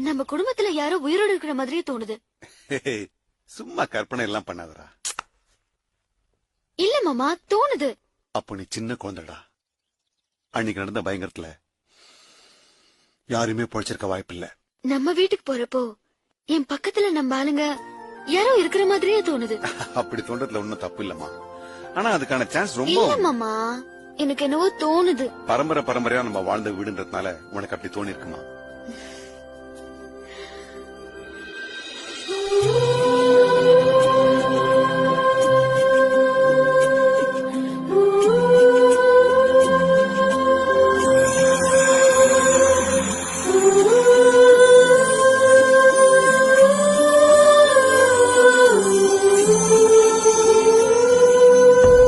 நம்ம குடும்பத்துல யாரோ உயிரோடு இருக்கிற மாதிரியே தோணுது. சும்மா கற்பனை எல்லாம் பண்ணாதடா. இல்ல மாமா, தோணுது. அப்ப நீ சின்ன குழந்தைடா. அன்னைக்கு நடந்த பயங்கரத்துல யாருமே பொழைச்சிருக்க வாய்ப்பில்ல. நம்ம வீட்டுக்கு போறப்போ என் பக்கத்துல நம்ம ஆளுங்க யாரோ இருக்கிற மாதிரியே தோணுது. அப்படி தோன்றதுல ஒன்னும் தப்பு இல்லம்மா. ஆனா அதுக்கான சான்ஸ் ரொம்ப இல்ல மாமா, எனக்கு என்னவோ தோணுது. பரம்பரையா நம்ம வாழ்ந்த வீடுன்றதுனால உனக்கு அப்படி தோணி இருக்குமா?